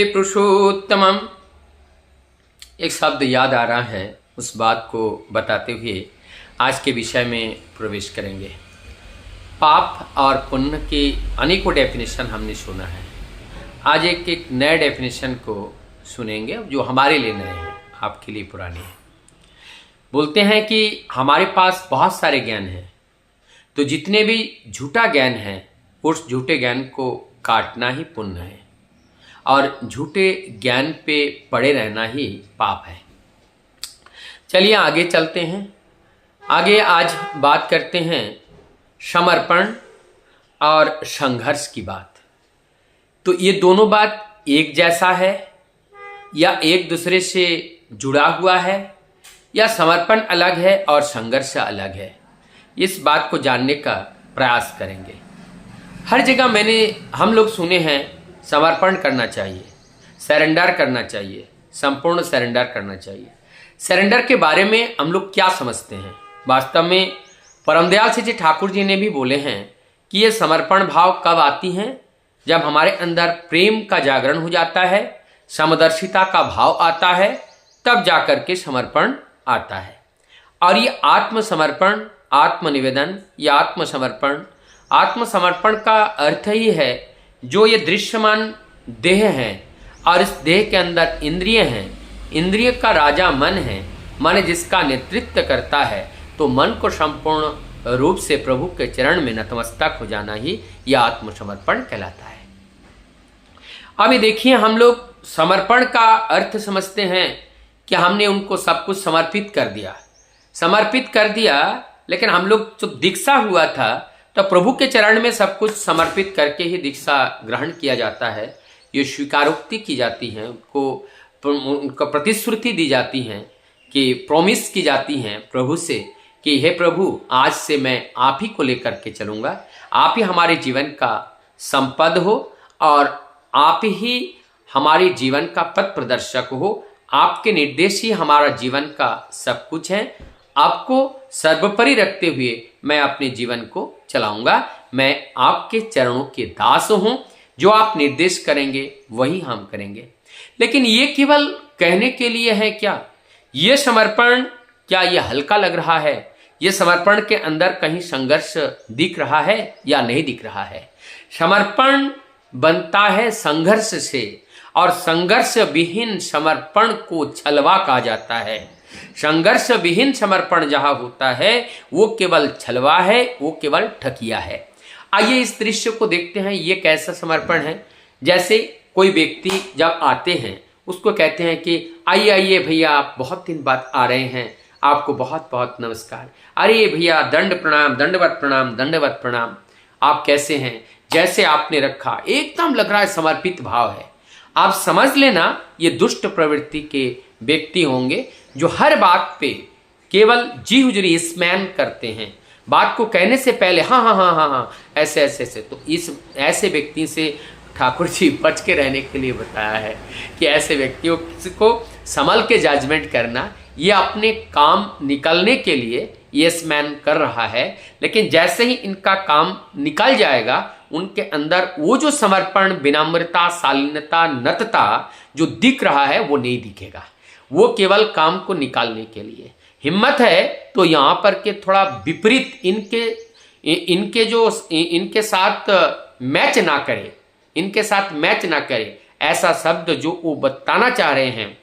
पुरुषोत्तमम। एक शब्द याद आ रहा है, उस बात को बताते हुए आज के विषय में प्रवेश करेंगे। पाप और पुण्य की अनेकों डेफिनेशन हमने सुना है। आज एक नए डेफिनेशन को सुनेंगे जो हमारे लिए नए हैं, आपके लिए पुराने हैं। बोलते हैं कि हमारे पास बहुत सारे ज्ञान हैं, तो जितने भी झूठा ज्ञान है उस झूठे ज्ञान को काटना ही पुण्य है और झूठे ज्ञान पे पड़े रहना ही पाप है। चलिए आगे चलते हैं। आगे आज बात करते हैं समर्पण और संघर्ष की बात। तो ये दोनों बात एक जैसा है या एक दूसरे से जुड़ा हुआ है या समर्पण अलग है और संघर्ष अलग है, इस बात को जानने का प्रयास करेंगे। हर जगह हम लोग सुने हैं समर्पण करना चाहिए, सरेंडर करना चाहिए, संपूर्ण सरेंडर करना चाहिए। सरेंडर के बारे में हम लोग क्या समझते हैं? वास्तव में परमदयाल जी ठाकुर जी ने भी बोले हैं कि ये समर्पण भाव कब आती हैं? जब हमारे अंदर प्रेम का जागरण हो जाता है, समदर्शिता का भाव आता है, तब जाकर के समर्पण आता है। और ये आत्मसमर्पण, आत्मनिवेदन या आत्मसमर्पण का अर्थ ही है जो ये दृश्यमान देह है और इस देह के अंदर इंद्रिय हैं, इंद्रिय का राजा मन है, मन जिसका नेतृत्व करता है, तो मन को संपूर्ण रूप से प्रभु के चरण में नतमस्तक हो जाना ही यह आत्मसमर्पण कहलाता है। अभी देखिए, हम लोग समर्पण का अर्थ समझते हैं कि हमने उनको सब कुछ समर्पित कर दिया, लेकिन हम लोग जो दीक्षा हुआ था तो प्रभु के चरण में सब कुछ समर्पित करके ही दीक्षा ग्रहण किया जाता है। ये स्वीकारोक्ति की जाती है, उनको प्रतिश्रुति दी जाती है कि प्रॉमिस की जाती है प्रभु से कि हे प्रभु, आज से मैं आप ही को लेकर के चलूँगा, आप ही हमारे जीवन का संपद हो और आप ही हमारे जीवन का पथ प्रदर्शक हो, आपके निर्देश ही हमारा जीवन का सब कुछ है। आपको सर्वोपरि रखते हुए मैं अपने जीवन को चलाऊंगा। मैं आपके चरणों के दास हूं, जो आप निर्देश करेंगे वही हम करेंगे। लेकिन ये केवल कहने के लिए है क्या? ये समर्पण क्या ये हल्का लग रहा है? ये समर्पण के अंदर कहीं संघर्ष दिख रहा है या नहीं दिख रहा है? समर्पण बनता है संघर्ष से, और संघर्ष विहीन समर्पण को छलवा कहा जाता है। संघर्ष विहीन समर्पण जहां होता है वो केवल छलवा है, वो केवल ठकिया है। आइए इस दृश्य को देखते हैं, ये कैसा समर्पण है। जैसे कोई व्यक्ति जब आते हैं उसको कहते हैं कि आइए आइए भैया, आप बहुत दिन बाद आ रहे हैं, आपको बहुत बहुत नमस्कार। अरे भैया, दंड प्रणाम, दंडवत प्रणाम, दंडवत प्रणाम। आप कैसे हैं? जैसे आपने रखा, एकदम लग रहा है समर्पित भाव है। आप समझ लेना ये दुष्ट प्रवृत्ति के व्यक्ति होंगे जो हर बात पे केवल जी हुजूरी स्मैन करते हैं, बात को कहने से पहले हाँ हाँ हाँ हाँ हाँ ऐसे ऐसे ऐसे। तो इस ऐसे व्यक्ति से ठाकुर जी बच के रहने के लिए बताया है कि ऐसे व्यक्तियों को संभल के जजमेंट करना। ये अपने काम निकलने के लिए यस मैन कर रहा है, लेकिन जैसे ही इनका काम निकल जाएगा उनके अंदर वो जो समर्पण, विनम्रता, शालीनता, नतता जो दिख रहा है वो नहीं दिखेगा। वो केवल काम को निकालने के लिए हिम्मत है। तो यहाँ पर के थोड़ा विपरीत इनके साथ मैच ना करे, ऐसा शब्द जो वो बताना चाह रहे हैं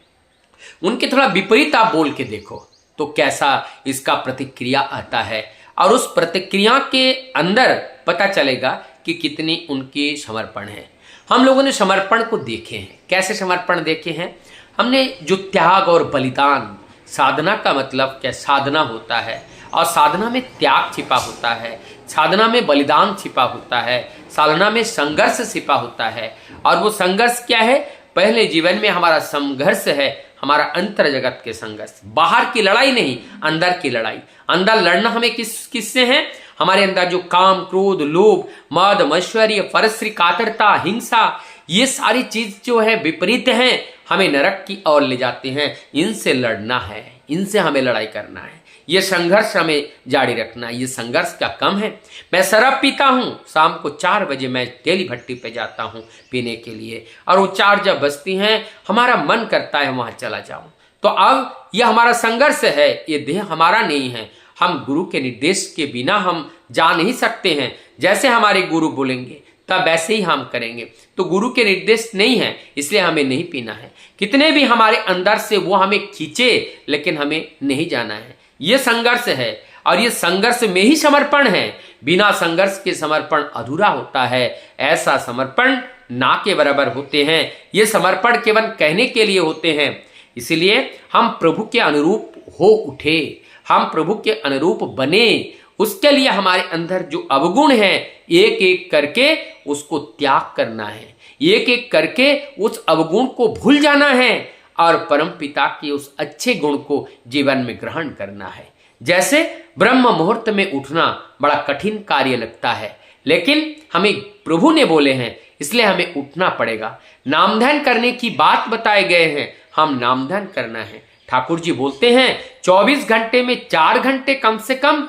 उनके थोड़ा विपरीत आप बोल के देखो तो कैसा इसका प्रतिक्रिया आता है, और उस प्रतिक्रिया के अंदर पता चलेगा कि कितनी उनकी समर्पण है। हम लोगों ने समर्पण को देखे हैं। कैसे समर्पण देखे हैं? हमने जो त्याग और बलिदान, साधना का मतलब क्या? साधना होता है और साधना में त्याग छिपा होता है, साधना में बलिदान छिपा होता है, साधना में संघर्ष छिपा होता है। और वो संघर्ष क्या है? पहले जीवन में हमारा संघर्ष है, हमारा अंतर जगत के संघर्ष, बाहर की लड़ाई नहीं, अंदर की लड़ाई। अंदर लड़ना हमें किससे है? हमारे अंदर जो काम, क्रोध, लोभ, मद, ऐश्वर्य, परस्त्री, कातरता, हिंसा, ये सारी चीज जो है विपरीत हैं, हमें नरक की ओर ले जाते हैं। इनसे लड़ना है, इनसे हमें लड़ाई करना है। ये संघर्ष हमें जारी रखना है। ये संघर्ष क्या कम है? मैं शराब पीता हूँ, शाम को 4 बजे मैं तेली भट्टी पे जाता हूँ पीने के लिए, और वो 4 जब बजती हैं हमारा मन करता है वहाँ चला जाऊँ। तो अब यह हमारा संघर्ष है, ये देह हमारा नहीं है। हम गुरु के निर्देश के बिना हम जा नहीं सकते हैं। जैसे हमारे गुरु बोलेंगे तब वैसे ही हम करेंगे। तो गुरु के निर्देश नहीं है, इसलिए हमें नहीं पीना है। कितने भी हमारे अंदर से वो हमें खींचे, लेकिन हमें नहीं जाना है। ये संघर्ष है, और ये संघर्ष में ही समर्पण है। बिना संघर्ष के समर्पण अधूरा होता है। ऐसा समर्पण ना के बराबर होते हैं। ये समर्पण केवल कहने के लिए होते हैं। इसलिए हम प्रभु के अनुरूप हो उठे, हम प्रभु के अनुरूप बने। उसके लिए हमारे अंदर जो अवगुण है, एक एक करके उसको त्याग करना है। एक एक करके उस अवगुण को भूल जाना है और परम पिता के उस अच्छे गुण को जीवन में ग्रहण करना है। जैसे ब्रह्म मुहूर्त में उठना बड़ा कठिन कार्य लगता है, लेकिन हमें प्रभु ने बोले हैं, इसलिए हमें उठना पड़ेगा। नामध्यान करने की बात बताए गए हैं, हम नामध्यान करना है। ठाकुर जी बोलते हैं 24 घंटे में 4 घंटे कम से कम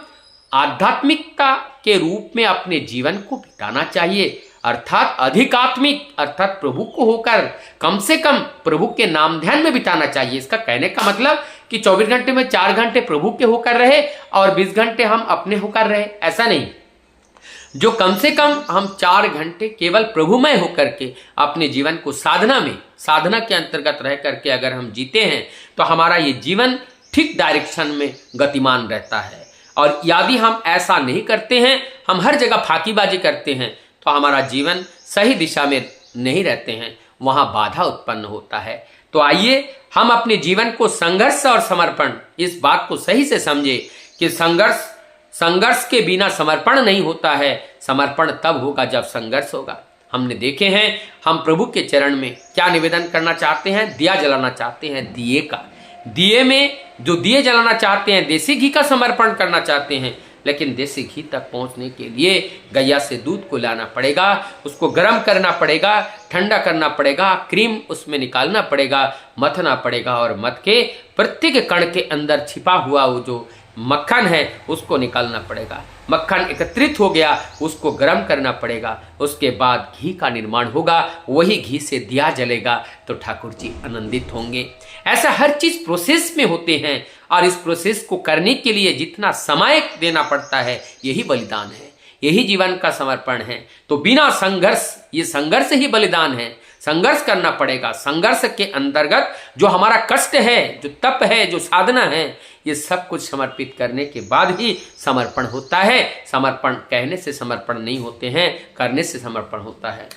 आध्यात्मिकता के रूप में अपने जीवन को बिताना चाहिए, अर्थात अधिकात्मिक, अर्थात प्रभु को होकर कम से कम प्रभु के नाम ध्यान में बिताना चाहिए। इसका कहने का मतलब कि 24 घंटे में 4 घंटे प्रभु के होकर रहे और 20 घंटे हम अपने होकर रहे, ऐसा नहीं। जो कम से कम हम 4 घंटे केवल प्रभुमय होकर के अपने जीवन को साधना में, साधना के अंतर्गत रह करके अगर हम जीते हैं तो हमारा ये जीवन ठीक डायरेक्शन में गतिमान रहता है। और यदि हम ऐसा नहीं करते हैं, हम हर जगह फाकीबाजी करते हैं, तो हमारा जीवन सही दिशा में नहीं रहते हैं, वहाँ बाधा उत्पन्न होता है। तो आइए हम अपने जीवन को संघर्ष और समर्पण, इस बात को सही से समझे कि संघर्ष के बिना समर्पण नहीं होता है। समर्पण तब होगा जब संघर्ष होगा। हमने देखे हैं, हम प्रभु के चरण में क्या निवेदन करना चाहते हैं, दिया जलाना चाहते हैं, दिए का। दिए में जो दिए जलाना चाहते हैं, देसी घी का समर्पण करना चाहते हैं, लेकिन देसी घी तक पहुंचने के लिए गैया से दूध को लाना पड़ेगा, उसको गर्म करना पड़ेगा, ठंडा करना पड़ेगा, क्रीम उसमें निकालना पड़ेगा, मथना पड़ेगा, और मथ के प्रत्येक कण के अंदर छिपा हुआ वो जो मक्खन है उसको निकालना पड़ेगा। मक्खन एकत्रित हो गया, उसको गर्म करना पड़ेगा, उसके बाद घी का निर्माण होगा, वही घी से दिया जलेगा तो ठाकुर जी आनंदित होंगे। ऐसा हर चीज प्रोसेस में होते हैं, और इस प्रोसेस को करने के लिए जितना समय देना पड़ता है, यही बलिदान है, यही जीवन का समर्पण है। तो बिना संघर्ष, ये संघर्ष ही बलिदान है। संघर्ष करना पड़ेगा। संघर्ष के अंतर्गत जो हमारा कष्ट है, जो तप है, जो साधना है, ये सब कुछ समर्पित करने के बाद ही समर्पण होता है। समर्पण कहने से समर्पण नहीं होते हैं, करने से समर्पण होता है।